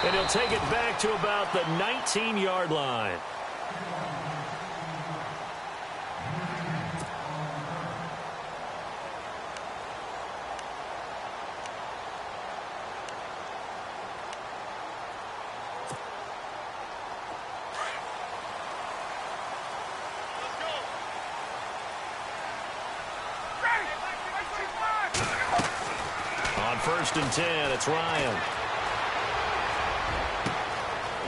And he'll take it back to about the 19-yard line. On 1st and 10, it's Ryan.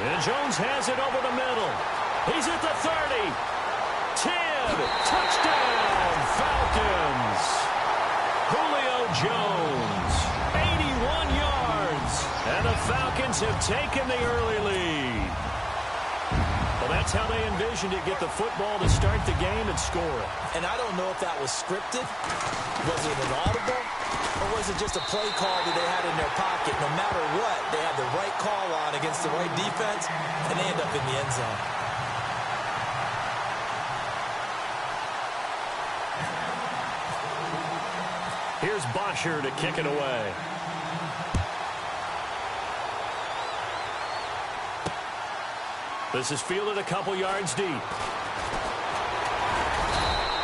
And Jones has it over the middle. He's at the 30. 10. Touchdown, Falcons. Julio Jones, 81 yards. And the Falcons have taken the early lead. Well, that's how they envisioned it, get the football to start the game and score it. And I don't know if that was scripted. Was it an audible? Or was it just a play call that they had in their pocket? No matter what, they had the right call on against the right defense, and they end up in the end zone. Here's Bosher to kick it away. This is fielded a couple yards deep.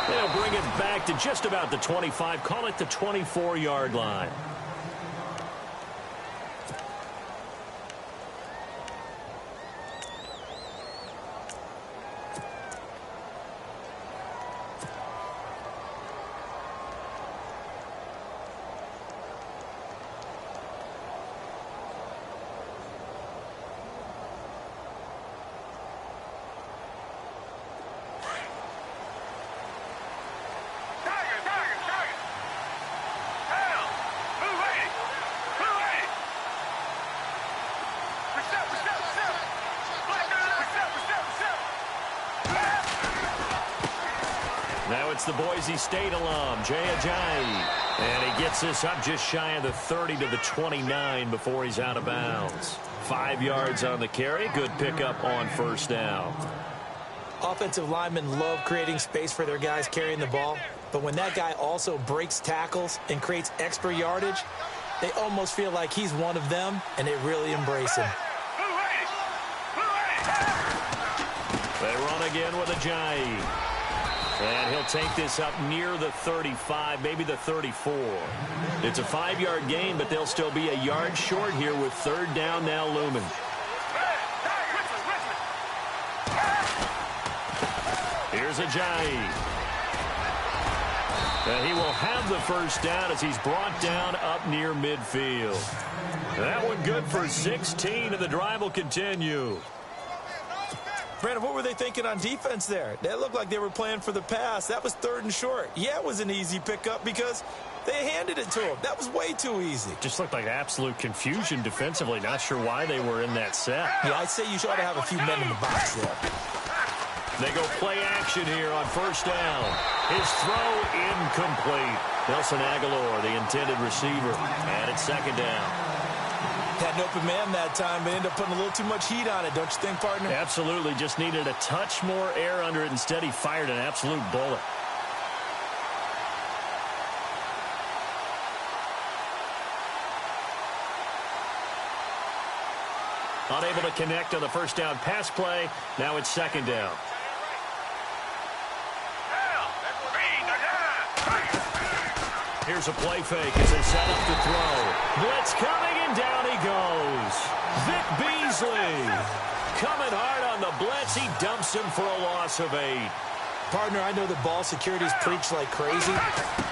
They'll bring it back to just about the 25. Call it the 24-yard line. Now it's the Boise State alum, Jay Ajayi. And he gets this up just shy of the 30 to the 29 before he's out of bounds. 5 yards on the carry. Good pickup on 1st down. Offensive linemen love creating space for their guys carrying the ball. But when that guy also breaks tackles and creates extra yardage, they almost feel like he's one of them, and they really embrace him. They run again with Ajayi. And he'll take this up near the 35, maybe the 34. It's a 5-yard gain, but they'll still be a yard short here with 3rd down now looming. Here's Ajayi. And he will have the 1st down as he's brought down up near midfield. That one good for 16, and the drive will continue. Brandon, what were they thinking on defense there? That looked like they were playing for the pass. That was 3rd and short. Yeah, it was an easy pickup because they handed it to him. That was way too easy. Just looked like absolute confusion defensively. Not sure why they were in that set. Yeah, I'd say you should have a few men in the box there. They go play action here on 1st down. His throw incomplete. Nelson Aguilar, the intended receiver. And it's 2nd down. Had an open man that time, but ended up putting a little too much heat on it, don't you think, partner? Absolutely. Just needed a touch more air under it. Instead, he fired an absolute bullet. Unable to connect on the 1st down pass play. Now it's 2nd down. Here's a play fake as they set up to throw. Blitz coming, and down he goes. Vic Beasley coming hard on the blitz. He dumps him for a loss of 8. Partner, I know the ball security's preached like crazy,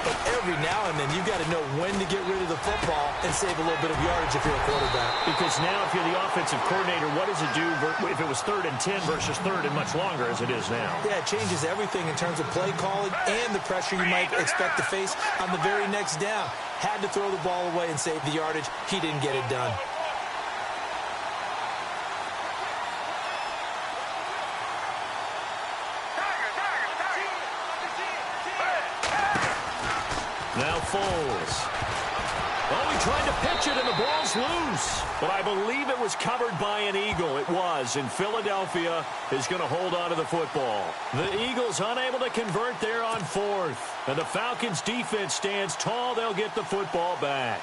but every now and then you've got to know when to get rid of the football and save a little bit of yardage if you're a quarterback. Because now if you're the offensive coordinator, what does it do if it was 3rd and 10 versus 3rd and much longer as it is now? Yeah, it changes everything in terms of play calling and the pressure you might expect to face on the very next down. Had to throw the ball away and save the yardage. He didn't get it done. Now Foles. Oh, he tried to pitch it, and the ball's loose. But I believe it was covered by an Eagle. It was, and Philadelphia is going to hold on to the football. The Eagles unable to convert there on 4th. And the Falcons' defense stands tall. They'll get the football back.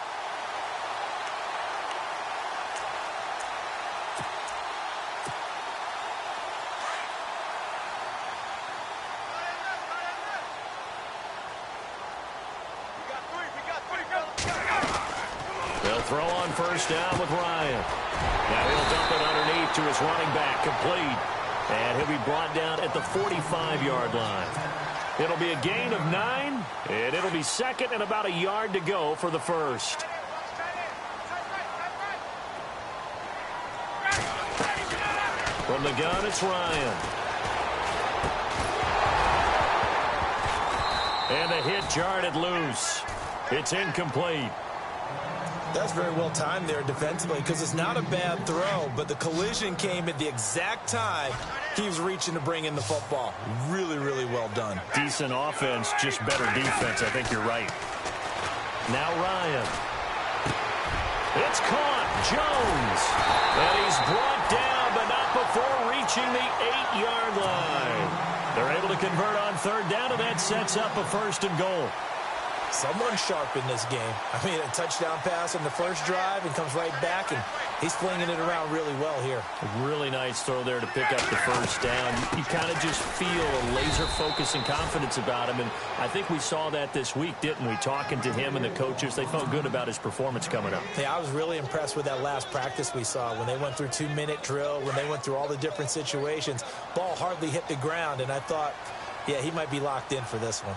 throw on first down with Ryan. Now he'll dump it underneath to his running back, complete. And he'll be brought down at the 45-yard line. It'll be a gain of 9, and it'll be second and about a yard to go for the first. From the gun, it's Ryan. And the hit jarred loose. It's incomplete. That's very well timed there defensively because it's not a bad throw, but the collision came at the exact time he was reaching to bring in the football. Really, really well done. Decent offense, just better defense. I think you're right. Now Ryan. It's caught. Jones. And he's brought down, but not before reaching the 8-yard line. They're able to convert on third down, and that sets up a first and goal. Someone sharp in this game. I mean, a touchdown pass on the first drive and comes right back, and he's flinging it around really well here. A really nice throw there to pick up the first down. You kind of just feel a laser focus and confidence about him, and I think we saw that this week, didn't we? Talking to him and the coaches, they felt good about his performance coming up. Yeah, I was really impressed with that last practice we saw when they went through 2-minute drill, when they went through all the different situations. Ball hardly hit the ground, and I thought, yeah, he might be locked in for this one.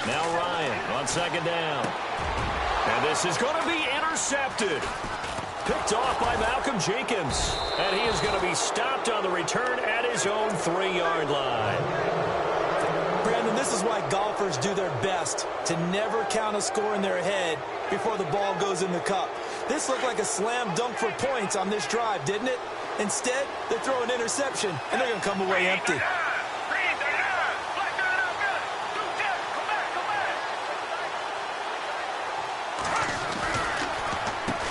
Now Ryan on second down. And this is going to be intercepted. Picked off by Malcolm Jenkins. And he is going to be stopped on the return at his own 3-yard line. Brandon, this is why golfers do their best to never count a score in their head before the ball goes in the cup. This looked like a slam dunk for points on this drive, didn't it? Instead, they throw an interception, and they're going to come away empty.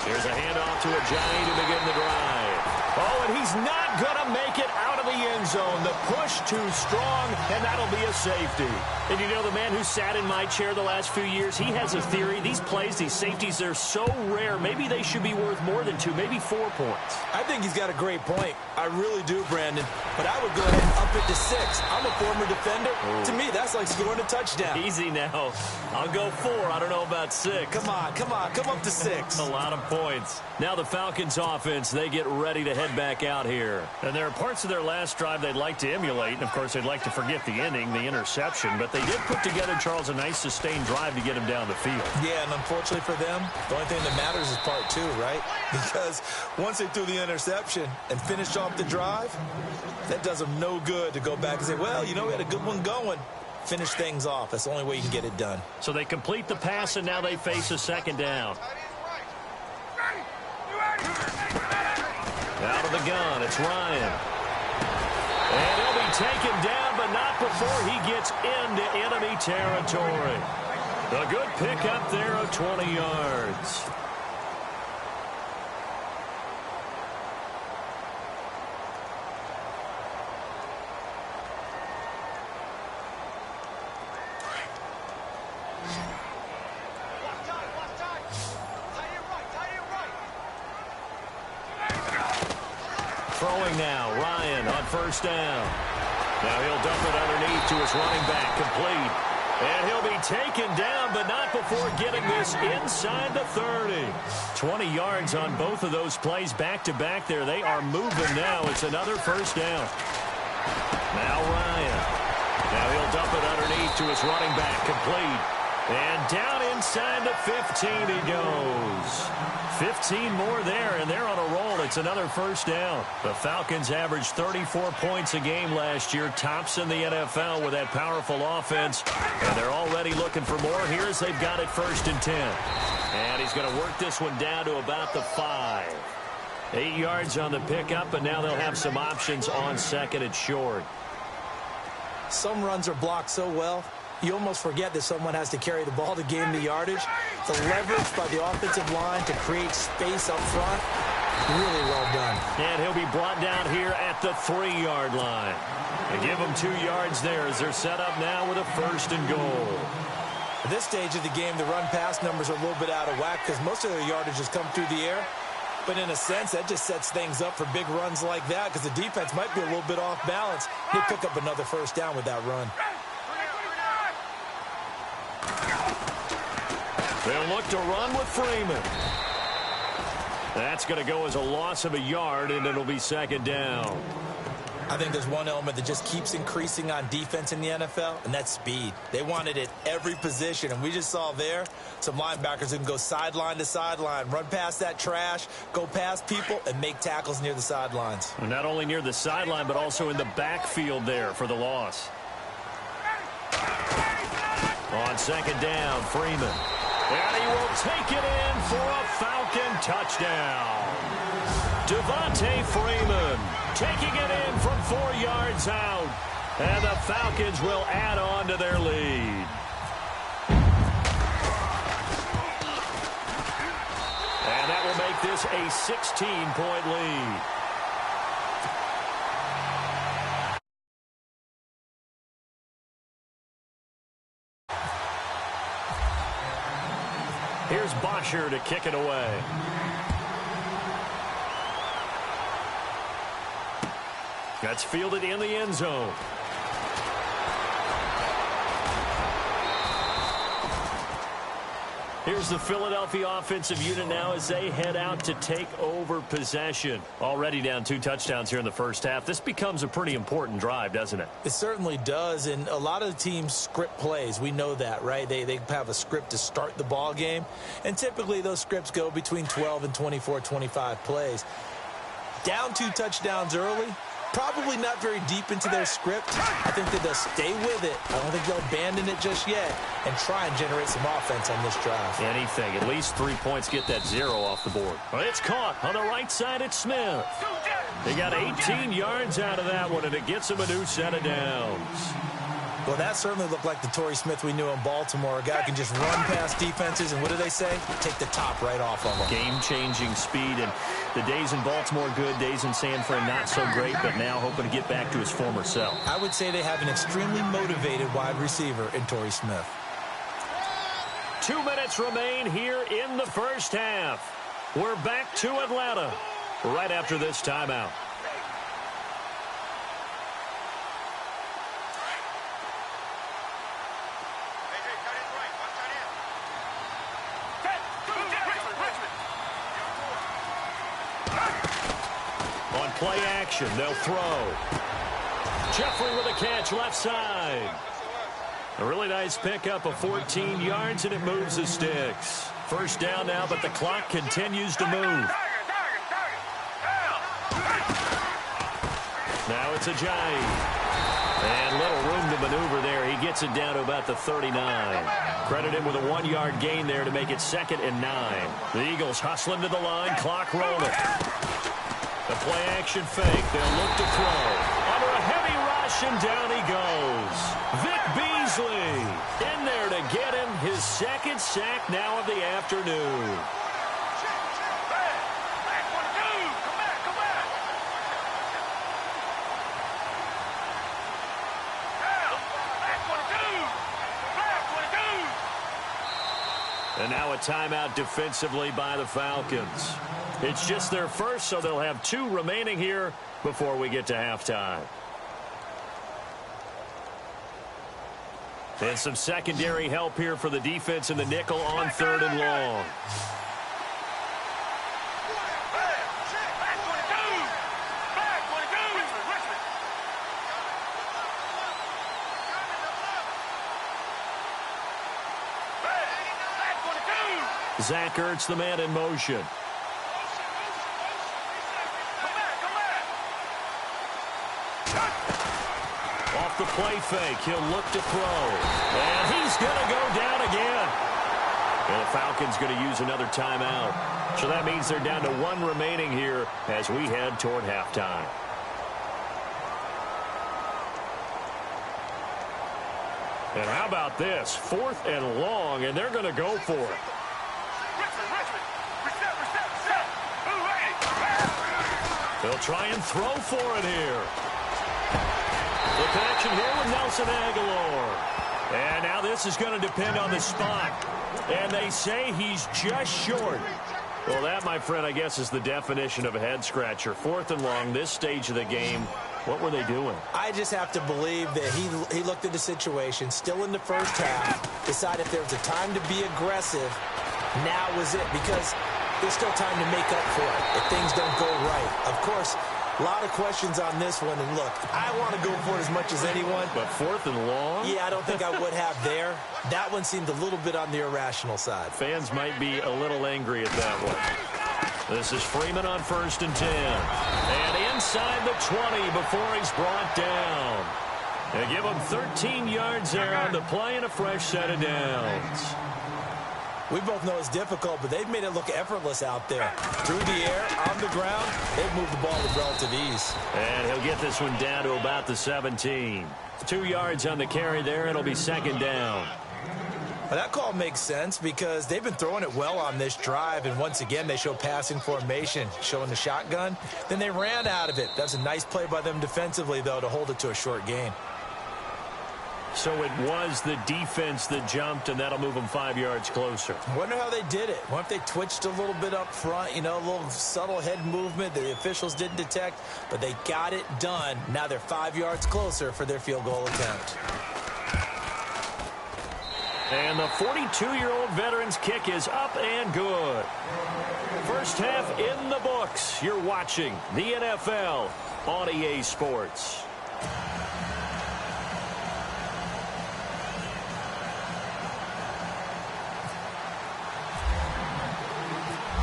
Here's a handoff to Ajayi to begin the drive. Oh, and he's not going to make it out of the end zone. The push too strong, and that'll be a safety. And you know, the man who sat in my chair the last few years, he has a theory. These plays, these safeties, they're so rare. Maybe they should be worth more than 2, maybe 4 points. I think he's got a great point. I really do, Brandon. But I would go ahead and up it to 6. I'm a former defender. Ooh. To me, that's like scoring a touchdown. Easy now. I'll go 4. I don't know about 6. Come on. Come up to 6. A lot of points. Now the Falcons offense, they get ready to head back out here. And there are parts of their last drive they'd like to emulate. And, of course, they'd like to forget the ending, the interception. But they did put together, Charles, a nice sustained drive to get him down the field. Yeah, and unfortunately for them, the only thing that matters is part 2, right? Because once they threw the interception and finished off the drive, that does them no good to go back and say, well, you know, we had a good one going. Finish things off. That's the only way you can get it done. So they complete the pass, and now they face a second down. Out of the gun, it's Ryan. And he'll be taken down, but not before he gets into enemy territory. A good pickup there of 20 yards. Throwing now, Ryan on first down. Now he'll dump it underneath to his running back, complete. And he'll be taken down, but not before getting this inside the 30. 20 yards on both of those plays back-to-back there. They are moving now. It's another first down. Now Ryan. Now he'll dump it underneath to his running back, complete. And down inside the 15 he goes. 15 more there, and they're on a roll. It's another first down. The Falcons averaged 34 points a game last year, tops in the NFL with that powerful offense. And they're already looking for more. Here's they've got it 1st and 10. And he's going to work this one down to about the 5. 8 yards on the pickup, and now they'll have some options on second and short. Some runs are blocked so well, you almost forget that someone has to carry the ball to gain the yardage. The leverage by the offensive line to create space up front, really well done. And he'll be brought down here at the 3-yard line. And give them 2 yards there as they're set up now with a 1st and goal. At this stage of the game, the run-pass numbers are a little bit out of whack because most of their yardage has come through the air. But in a sense, that just sets things up for big runs like that because the defense might be a little bit off balance. They pick up another first down with that run. They'll look to run with Freeman. That's going to go as a loss of a yard, and it'll be second down. I think there's one element that just keeps increasing on defense in the NFL, and that's speed. They want it at every position, and we just saw there some linebackers who can go sideline to sideline, run past that trash, go past people, and make tackles near the sidelines. And not only near the sideline, but also in the backfield there for the loss. On second down, Freeman. And he will take it in for a Falcon touchdown. Devontae Freeman taking it in from 4 yards out. And the Falcons will add on to their lead. And that will make this a 16-point lead. Here's Bosher to kick it away. That's fielded in the end zone. Here's the Philadelphia offensive unit now as they head out to take over possession. Already down 2 touchdowns here in the first half. This becomes a pretty important drive, doesn't it? It certainly does, and a lot of the teams script plays. We know that, right? They have a script to start the ball game, and typically those scripts go between 12 and 24, 25 plays. Down 2 touchdowns early, probably not very deep into their script. I think that they'll stay with it. I don't think they'll abandon it just yet and try and generate some offense on this drive. Anything. At least 3 points, get that 0 off the board. Well, it's caught on the right side. It's Smith. They got 18 yards out of that one, and it gets them a new set of downs. Well, that certainly looked like the Torrey Smith we knew in Baltimore. A guy who can just run past defenses, and what do they say? Take the top right off of them. Game-changing speed, and the days in Baltimore good, days in San Fran not so great, but now hoping to get back to his former self. I would say they have an extremely motivated wide receiver in Torrey Smith. 2 minutes remain here in the first half. We're back to Atlanta right after this timeout. On play action, they'll throw. Jeffrey with a catch left side. A really nice pickup of 14 yards, and it moves the sticks. First down now, but the clock continues to move. Now it's Ajayi. And little room to maneuver there. He gets it down to about the 39. Credit him with a 1-yard gain there to make it 2nd and 9. The Eagles hustling to the line, clock rolling. The play-action fake. They'll look to throw. Under a heavy rush, and down he goes. Vic Beasley in there to get him his 2nd sack now of the afternoon. And now a timeout defensively by the Falcons. It's just their first, so they'll have 2 remaining here before we get to halftime. And some secondary help here for the defense in the nickel on 3rd and long. Zach Ertz, the man in motion. Off the play fake, he'll look to throw. And he's going to go down again. And the Falcons going to use another timeout. So that means they're down to 1 remaining here as we head toward halftime. And how about this? 4th and long, and they're going to go for it. They'll try and throw for it here. The connection here with Nelson Aguilar. And now this is going to depend on the spot. And they say he's just short. Well, that, my friend, I guess is the definition of a head-scratcher. 4th and long, this stage of the game. What were they doing? I just have to believe that he looked at the situation, still in the first half, decided if there was a time to be aggressive, now was it, because there's still time to make up for it if things don't go right. Of course, a lot of questions on this one, and look, I want to go for it as much as anyone. But 4th and long? Yeah, I don't think I would have there. That one seemed a little bit on the irrational side. Fans might be a little angry at that one. This is Freeman on 1st and 10. And inside the 20 before he's brought down. They give him 13 yards there on the play and a fresh set of downs. We both know it's difficult, but they've made it look effortless out there. Through the air, on the ground, they've moved the ball with relative ease. And he'll get this one down to about the 17. 2 yards on the carry there. It'll be 2nd down. Well, that call makes sense because they've been throwing it well on this drive, and once again, they show passing formation, showing the shotgun. Then they ran out of it. That's a nice play by them defensively, though, to hold it to a short gain. So it was the defense that jumped, and that'll move them 5 yards closer. I wonder how they did it. What if they twitched a little bit up front, you know, a little subtle head movement that the officials didn't detect, but they got it done. Now they're 5 yards closer for their field goal attempt. And the 42-year-old veteran's kick is up and good. First half in the books. You're watching the NFL on EA Sports.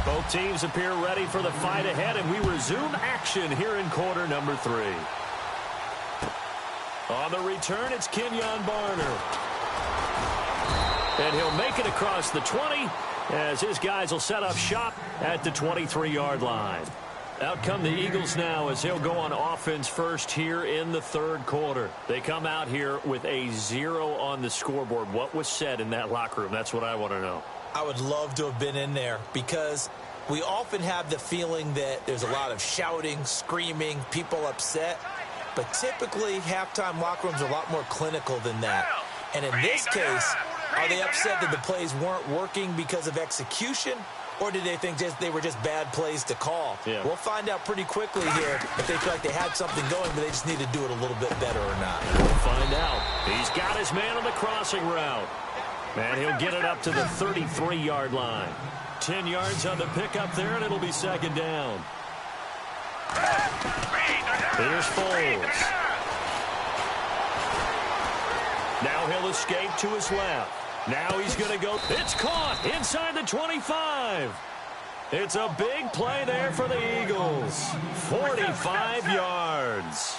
Both teams appear ready for the fight ahead, and we resume action here in quarter number 3. On the return, it's Kenyon Barner. And he'll make it across the 20 as his guys will set up shop at the 23-yard line. Out come the Eagles now as they'll go on offense first here in the 3rd quarter. They come out here with a 0 on the scoreboard. What was said in that locker room? That's what I want to know. I would love to have been in there because we often have the feeling that there's a lot of shouting, screaming, people upset. But typically, halftime locker rooms are a lot more clinical than that. And in this case, are they upset that the plays weren't working because of execution? Or did they think they were just bad plays to call? Yeah. We'll find out pretty quickly here if they feel like they had something going, but they just need to do it a little bit better or not. We'll find out. He's got his man on the crossing route. And he'll get it up to the 33-yard line. 10 yards on the pickup there, and it'll be 2nd down. Here's Foles. Now he'll escape to his left. Now he's going to go. It's caught inside the 25. It's a big play there for the Eagles. 45 yards.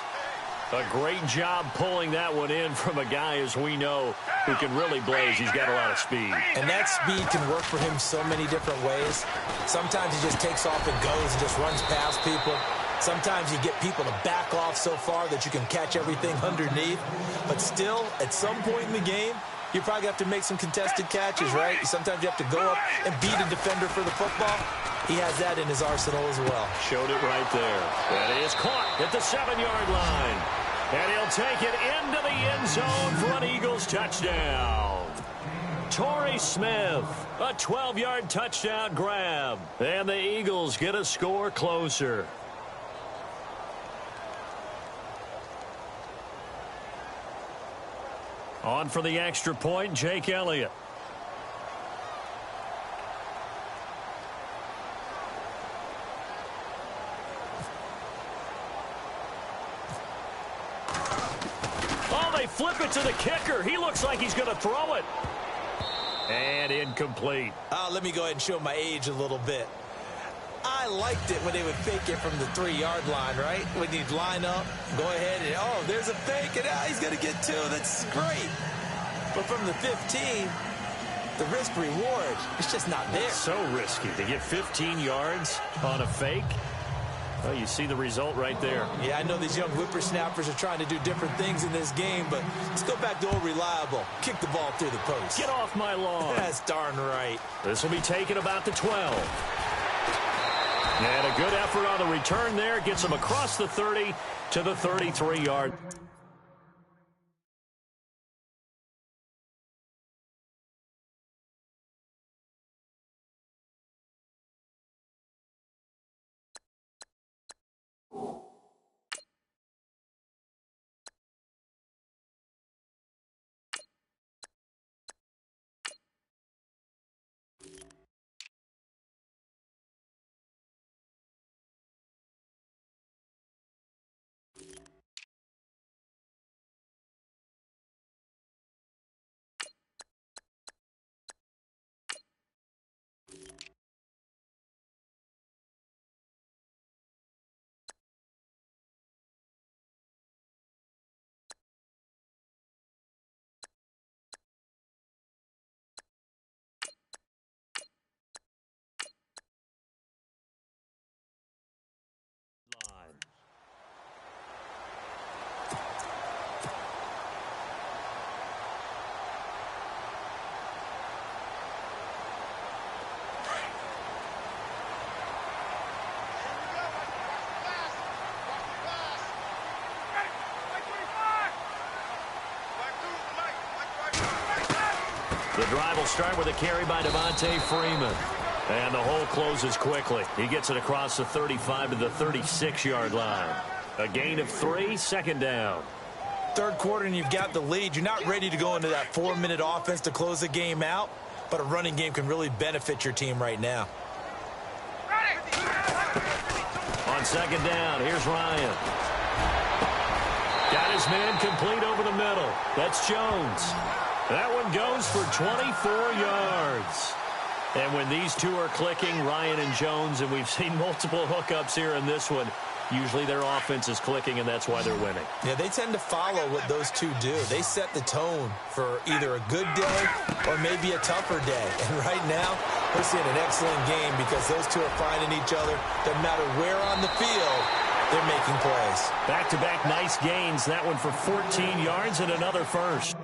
A great job pulling that one in from a guy, as we know, who can really blaze. He's got a lot of speed. And that speed can work for him so many different ways. Sometimes he just takes off and goes and just runs past people. Sometimes you get people to back off so far that you can catch everything underneath. But still, at some point in the game, you probably have to make some contested catches, right? Sometimes you have to go up and beat a defender for the football. He has that in his arsenal as well. Showed it right there. That is caught at the 7-yard line. And he'll take it into the end zone for an Eagles touchdown. Torrey Smith, a 12-yard touchdown grab. And the Eagles get a score closer. On for the extra point, Jake Elliott. Oh, they flip it to the kicker. He looks like he's going to throw it. And incomplete. Let me go ahead and show my age a little bit. I liked it when they would fake it from the 3-yard line, right? When you'd line up, go ahead, and, oh, there's a fake, and he's going to get 2. That's great. But from the 15, the risk-reward, it's just not there. It's so risky to get 15 yards on a fake. Well, you see the result right there. Yeah, I know these young whippersnappers are trying to do different things in this game, but let's go back to old reliable. Kick the ball through the post. Get off my lawn. That's darn right. This will be taken about the 12. And a good effort on the return there. Gets him across the 30 to the 33-yard. The drive will start with a carry by Devontae Freeman. And the hole closes quickly. He gets it across the 35 to the 36-yard line. A gain of 3, second down. Third quarter and you've got the lead. You're not ready to go into that 4-minute offense to close the game out, but a running game can really benefit your team right now. On second down, here's Ryan. Got his man complete over the middle. That's Jones. That one goes for 24 yards. And when these two are clicking, Ryan and Jones, and we've seen multiple hookups here in this one, usually their offense is clicking, and that's why they're winning. Yeah, they tend to follow what those two do. They set the tone for either a good day or maybe a tougher day. And right now, we're seeing an excellent game because those two are finding each other. Doesn't matter where on the field, they're making plays. Back-to-back nice gains. That one for 14 yards and another first.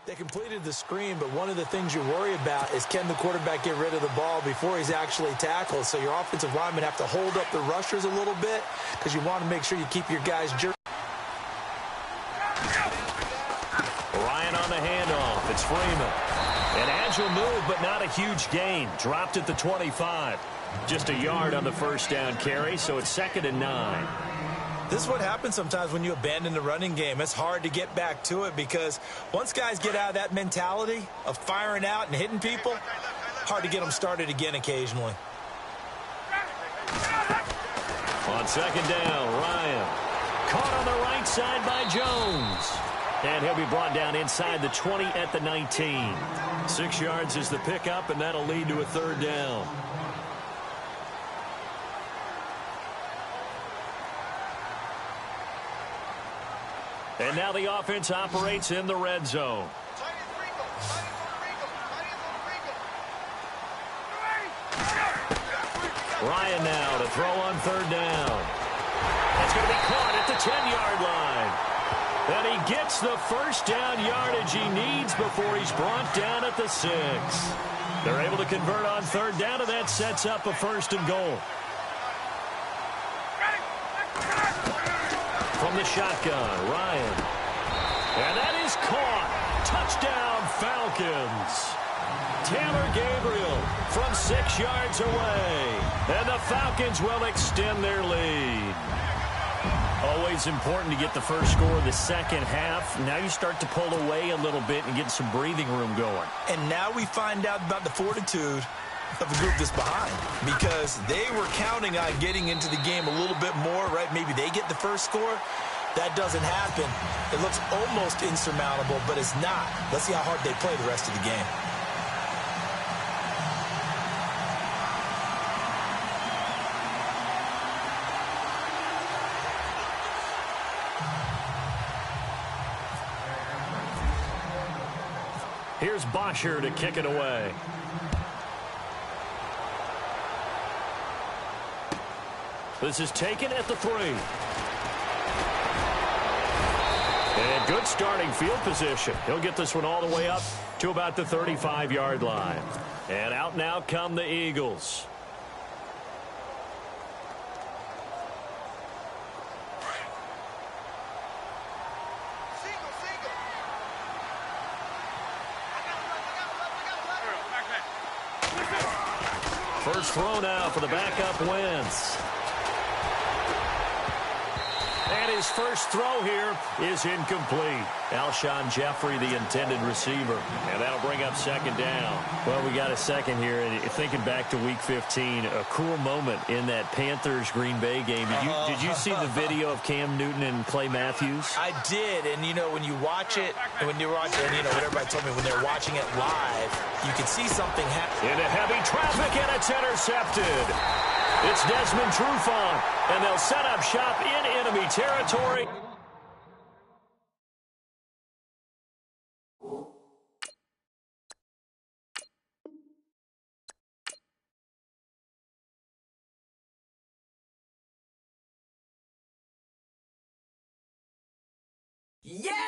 They completed the screen, but one of the things you worry about is can the quarterback get rid of the ball before he's actually tackled? So your offensive linemen have to hold up the rushers a little bit because you want to make sure you keep your guys jerking. Ryan on the handoff. It's Freeman. An agile move, but not a huge gain. Dropped at the 25. Just a yard on the first down carry, so it's 2nd and 9. This is what happens sometimes when you abandon the running game. It's hard to get back to it because once guys get out of that mentality of firing out and hitting people, hard to get them started again occasionally. On second down, Ryan. Caught on the right side by Jones. And he'll be brought down inside the 20 at the 19. 6 yards is the pickup, and that'll lead to a third down. And now the offense operates in the red zone. Ryan now to throw on third down. That's going to be caught at the 10-yard line. And he gets the first down yardage he needs before he's brought down at the 6. They're able to convert on third down, and that sets up a 1st and goal. From the shotgun, Ryan. And that is caught. Touchdown, Falcons. Taylor Gabriel from 6 yards away. And the Falcons will extend their lead. Always important to get the first score of the second half. Now you start to pull away a little bit and get some breathing room going. And now we find out about the fortitude of the group that's behind because they were counting on getting into the game a little bit more, right? Maybe they get the first score. That doesn't happen. It looks almost insurmountable, but it's not. Let's see how hard they play the rest of the game. Here's Bosher to kick it away. This is taken at the 3. And good starting field position. He'll get this one all the way up to about the 35-yard line. And out now come the Eagles. First throw now for the backup Wentz. And his first throw here is incomplete. Alshon Jeffrey, the intended receiver. And that'll bring up second down. Well, we got a second here. And thinking back to Week 15, a cool moment in that Panthers-Green Bay game. Did you see the video of Cam Newton and Clay Matthews? I did. And, you know, when you watch it, what everybody told me, when they're watching it live, you can see something happen. Into heavy traffic, and it's intercepted. It's Desmond Trufant, and they'll set up shop in enemy territory. Yeah!